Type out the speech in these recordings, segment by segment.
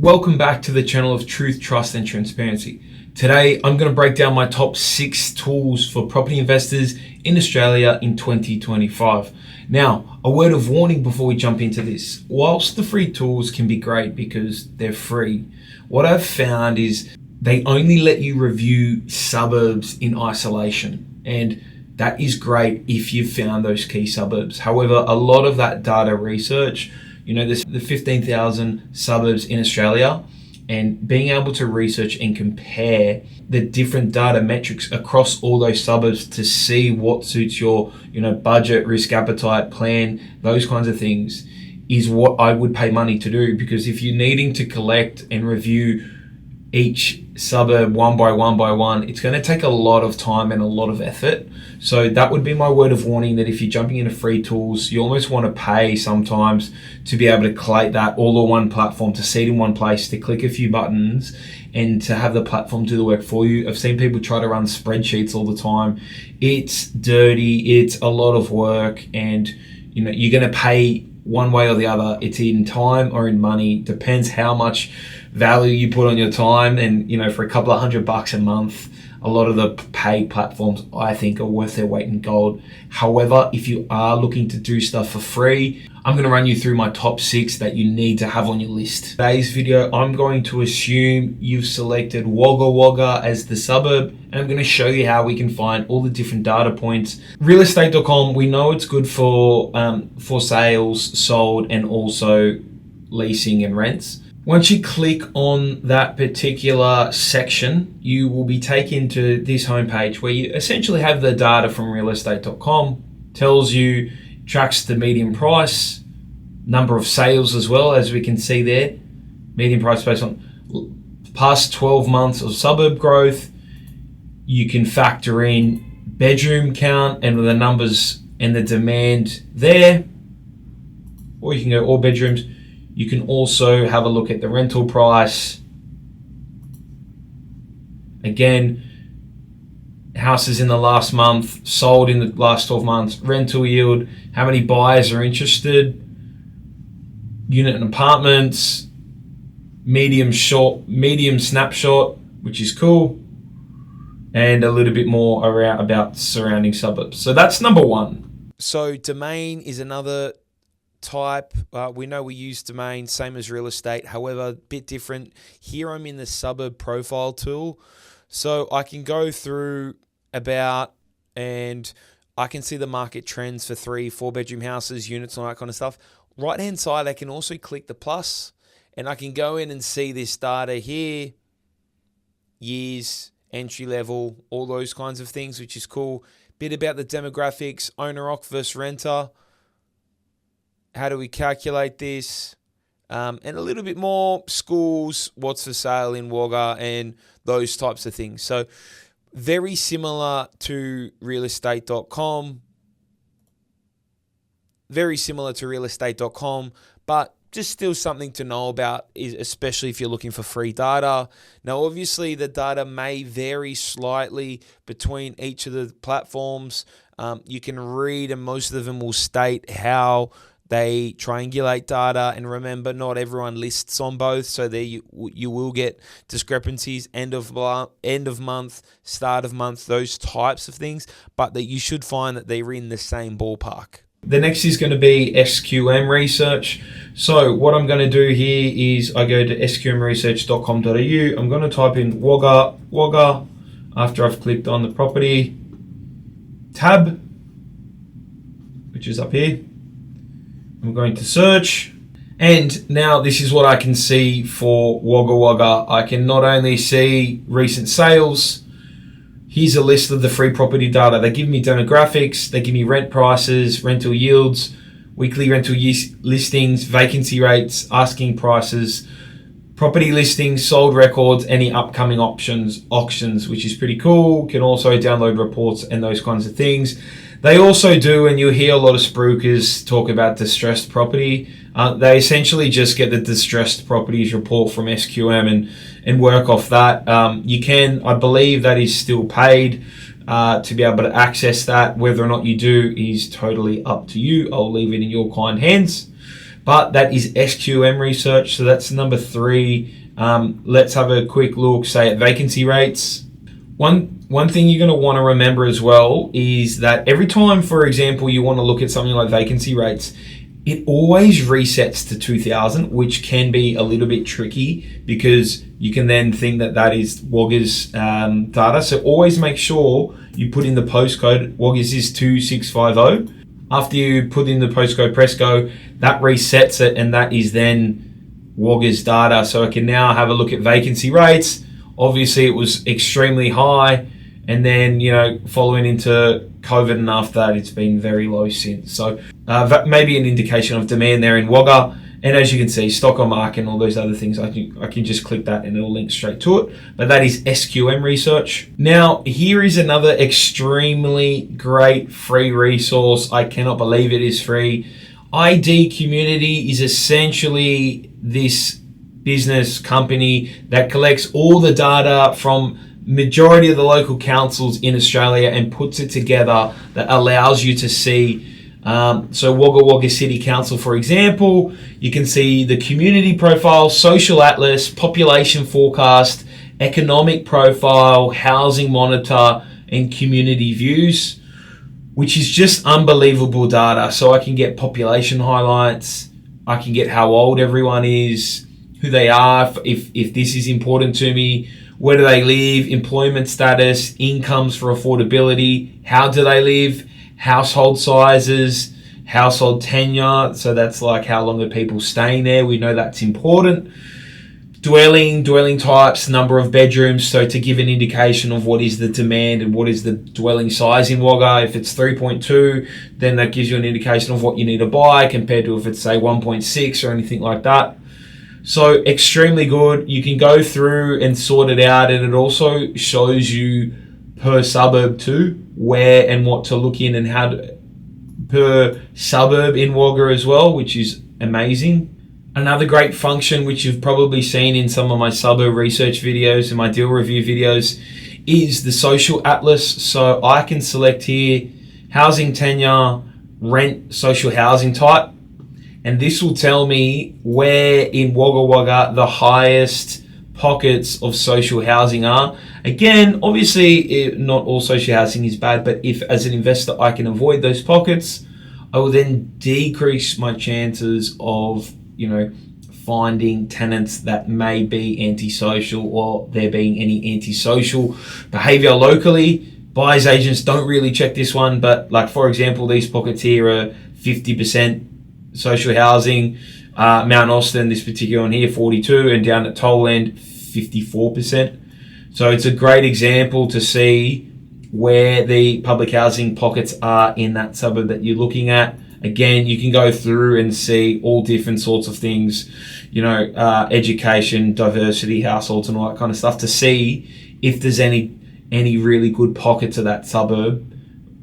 Welcome back to the channel of Truth, Trust and Transparency. Today, I'm going to break down my top 6 tools for property investors in Australia in 2025. Now, a word of warning before we jump into this. Whilst the free tools can be great because they're free, what I've found is they only let you review suburbs in isolation. And that is great if you've found those key suburbs. However, a lot of that data research, there's the 15,000 suburbs in Australia, and being able to research and compare the different data metrics across all those suburbs to see what suits your, budget, risk appetite, plan, those kinds of things is what I would pay money to do. Because if you're needing to collect and review each suburb one by one, it's going to take a lot of time and a lot of effort. So that would be my word of warning, that if you're jumping into free tools, you almost want to pay sometimes to be able to collate that all on one platform, to see it in one place, to click a few buttons and to have the platform do the work for you. I've seen people try to run spreadsheets all the time. It's dirty, it's a lot of work, and you're going to pay one way or the other. It's in time or in money, depends how much value you put on your time. And for a couple of $100 a month, a lot of the paid platforms I think are worth their weight in gold. However, if you are looking to do stuff for free, I'm going to run you through my top 6 that you need to have on your list. Today's video, I'm going to assume you've selected Wagga Wagga as the suburb, and I'm going to show you how we can find all the different data points. Realestate.com, we know it's good for sales, sold, and also leasing and rents. Once you click on that particular section, you will be taken to this homepage where you essentially have the data from realestate.com, tells you, tracks the median price, number of sales as well, as we can see there, median price based on past 12 months of suburb growth. You can factor in bedroom count and the numbers and the demand there, or you can go all bedrooms. You can also have a look at the rental price. Again, houses in the last month, sold in the last 12 months, rental yield, how many buyers are interested, unit and apartments, medium snapshot, which is cool, and a little bit more around about surrounding suburbs. So that's number 1. So domain is another type. We know we use domain, same as real estate, however, a bit different. Here I'm in the suburb profile tool, so I can go through about and I can see the market trends for 3-4 bedroom houses, units, and all that kind of stuff. Right hand side, I can also click the plus and I can go in and see this data here, years, entry level, all those kinds of things, which is cool. Bit about the demographics, owner occ versus renter. How do we calculate this? And a little bit more schools, what's for sale in Wagga, and those types of things. So very similar to realestate.com. But just still something to know about, especially if you're looking for free data. Now, obviously, the data may vary slightly between each of the platforms. You can read, and most of them will state how they triangulate data, and remember, not everyone lists on both, so there you will get discrepancies, end of month, start of month, those types of things, but that you should find that they're in the same ballpark. The next is going to be SQM research. So what I'm going to do here is I go to sqmresearch.com.au. I'm going to type in Wagga after I've clicked on the property tab, which is up here. I'm going to search, and now this is what I can see for Wagga Wagga. I can not only see recent sales, here's a list of the free property data. They give me demographics, they give me rent prices, rental yields, weekly rental listings, vacancy rates, asking prices, property listings, sold records, any upcoming auctions, which is pretty cool. Can also download reports and those kinds of things. They also do, and you'll hear a lot of spruikers talk about distressed property. They essentially just get the distressed properties report from SQM and work off that. You can, I believe that is still paid to be able to access that. Whether or not you do is totally up to you. I'll leave it in your kind hands. but that is SQM research. So that's number 3. Let's have a quick look, say, at vacancy rates. One thing you're going to want to remember as well is that every time, for example, you want to look at something like vacancy rates, it always resets to 2000, which can be a little bit tricky because you can then think that that is Wagga's data. So always make sure you put in the postcode. Wagga's is 2650. After you put in the postcode, press go, that resets it, and that is then Wagga's data. So I can now have a look at vacancy rates. Obviously, it was extremely high, and then, following into COVID and after that, it's been very low since. So that may be an indication of demand there in Wagga. And as you can see, stock on market and all those other things, I can just click that and it'll link straight to it. But that is SQM research. Now, here is another extremely great free resource. I cannot believe it is free. ID Community is essentially this business company that collects all the data from majority of the local councils in Australia and puts it together that allows you to see. So Wagga Wagga City Council, for example, you can see the community profile, social atlas, population forecast, economic profile, housing monitor, and community views, which is just unbelievable data. So I can get population highlights, I can get how old everyone is, who they are, if this is important to me, where do they live, employment status, incomes for affordability, how do they live, household sizes, household tenure, so that's like how long are people staying there, we know that's important. Dwelling types, number of bedrooms, so to give an indication of what is the demand and what is the dwelling size in Wagga. If it's 3.2, then that gives you an indication of what you need to buy compared to if it's, say, 1.6 or anything like that. So extremely good. You can go through and sort it out, and it also shows you per suburb too, where and what to look in and how to, per suburb in Wagga as well, which is amazing. Another great function, which you've probably seen in some of my suburb research videos and my deal review videos, is the social atlas. So I can select here housing tenure, rent, social housing type, and this will tell me where in Wagga Wagga the highest pockets of social housing are. Again, obviously, not all social housing is bad, but if as an investor I can avoid those pockets, I will then decrease my chances of, finding tenants that may be antisocial or there being any antisocial behavior locally. Buyers agents don't really check this one, but like, for example, these pockets here are 50% social housing. Mount Austin, this particular one here, 42, and down at Tollend, 54%. So it's a great example to see where the public housing pockets are in that suburb that you're looking at. Again, you can go through and see all different sorts of things, education, diversity, households, and all that kind of stuff to see if there's any really good pockets of that suburb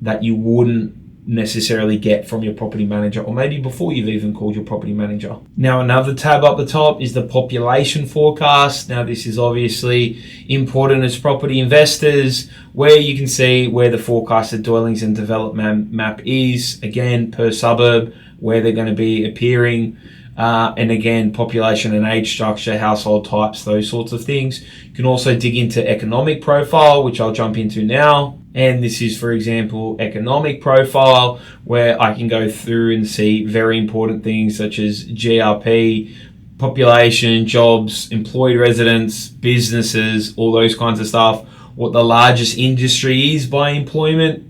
that you wouldn't necessarily get from your property manager, or maybe before you've even called your property manager. Now, another tab up the top is the population forecast. Now, this is obviously important as property investors, where you can see where the forecasted dwellings and development map is, again, per suburb, where they're going to be appearing, and again, population and age structure, household types, those sorts of things. You can also dig into economic profile, which I'll jump into now. And this is, for example, economic profile, where I can go through and see very important things such as GRP, population, jobs, employed residents, businesses, all those kinds of stuff, what the largest industry is by employment,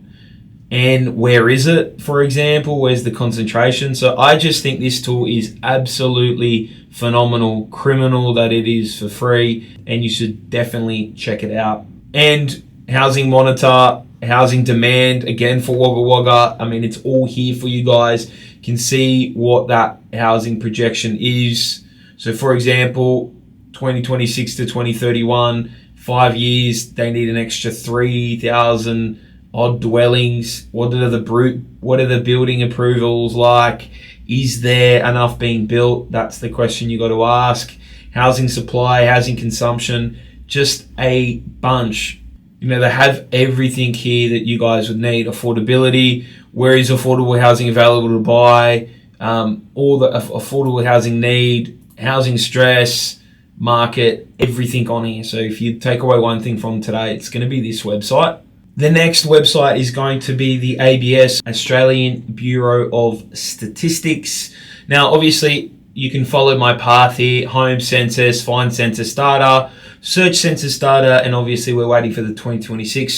and where is it, for example, where's the concentration. So I just think this tool is absolutely phenomenal, criminal that it is for free, and you should definitely check it out. And housing monitor, housing demand, again for Wagga Wagga. I mean, it's all here for you guys. You can see what that housing projection is. So for example, 2026 to 2031, 5 years, they need an extra 3,000 odd dwellings. What are the building approvals like? Is there enough being built? That's the question you got to ask. Housing supply, housing consumption, just a bunch. They have everything here that you guys would need. Affordability, where is affordable housing available to buy? all the affordable housing need, housing stress, market, everything on here. So if you take away one thing from today, it's going to be this website. The next website is going to be the ABS, Australian Bureau of Statistics. Now, obviously, you can follow my path here: home census, find census data, search census data, and obviously we're waiting for the 2026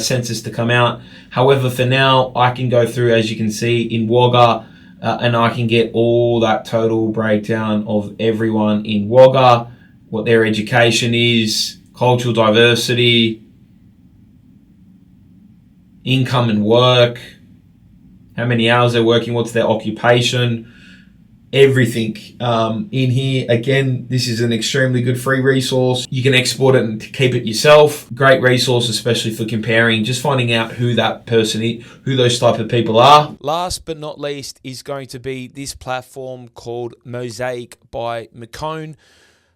census to come out. However, for now, I can go through, as you can see, in Wagga, and I can get all that total breakdown of everyone in Wagga, what their education is, cultural diversity, income and work, how many hours they're working, what's their occupation, everything in here. Again, this is an extremely good free resource. You can export it and keep it yourself. Great resource, especially for comparing, just finding out who that person is, who those type of people are. Last but not least is going to be this platform called Mosaic by McCone.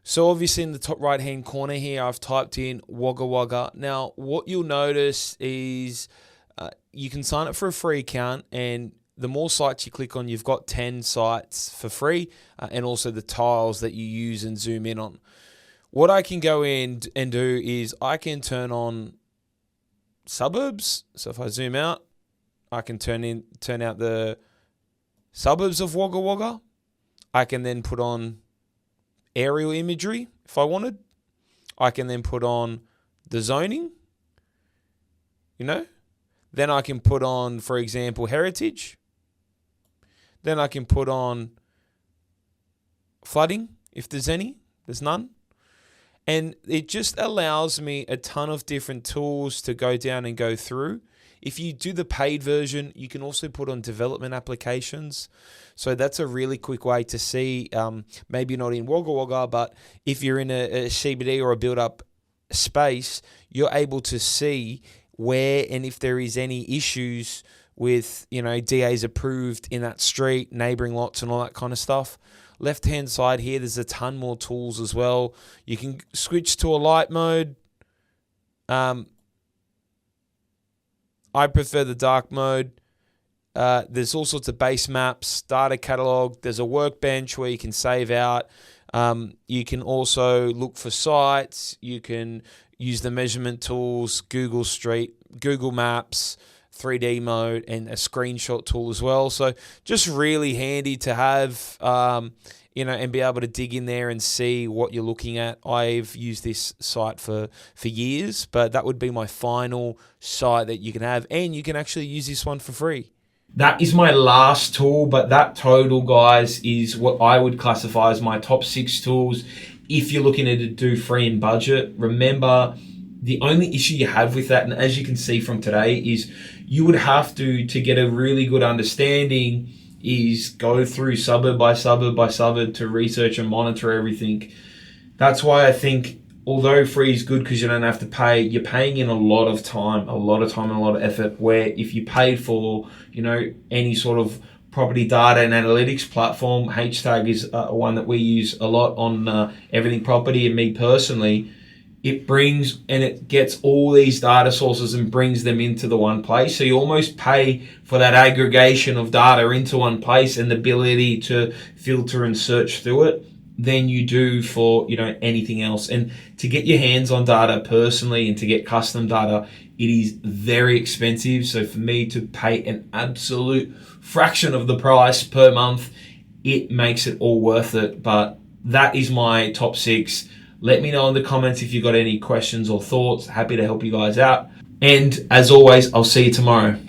So obviously in the top right hand corner here, I've typed in Wagga Wagga. Now what you'll notice is you can sign up for a free account, and the more sites you click on, you've got 10 sites for free, and also the tiles that you use and zoom in on. What I can go in and do is I can turn on suburbs. So if I zoom out, I can turn out the suburbs of Wagga Wagga. I can then put on aerial imagery if I wanted. I can then put on the zoning, Then I can put on, for example, heritage. Then I can put on flooding, if there's any. There's none. And it just allows me a ton of different tools to go down and go through. If you do the paid version, you can also put on development applications. So that's a really quick way to see, maybe not in Wagga Wagga, but if you're in a CBD or a build-up space, you're able to see where and if there is any issues with, DAs approved in that street, neighbouring lots and all that kind of stuff. Left-hand side here, there's a ton more tools as well. You can switch to a light mode. I prefer the dark mode. There's all sorts of base maps, data catalog. There's a workbench where you can save out. You can also look for sites. You can use the measurement tools, Google Street, Google Maps, 3D mode, and a screenshot tool as well. So just really handy to have, and be able to dig in there and see what you're looking at. I've used this site for years, but that would be my final site that you can have, and you can actually use this one for free. That is my last tool, but that total, guys, is what I would classify as my top 6 tools. If you're looking to do free and budget, remember the only issue you have with that, and as you can see from today, is you would have to get a really good understanding, is go through suburb by suburb by suburb to research and monitor everything. That's why I think, although free is good because you don't have to pay, you're paying in a lot of time and a lot of effort, where if you paid for, any sort of property data and analytics platform, H-Tag is one that we use a lot on Everything Property, and me personally, it brings and it gets all these data sources and brings them into the one place. So you almost pay for that aggregation of data into one place and the ability to filter and search through it than you do for, anything else. And to get your hands on data personally and to get custom data, it is very expensive. So for me to pay an absolute fraction of the price per month, it makes it all worth it. But that is my top 6. Let me know in the comments if you've got any questions or thoughts. Happy to help you guys out. And as always, I'll see you tomorrow.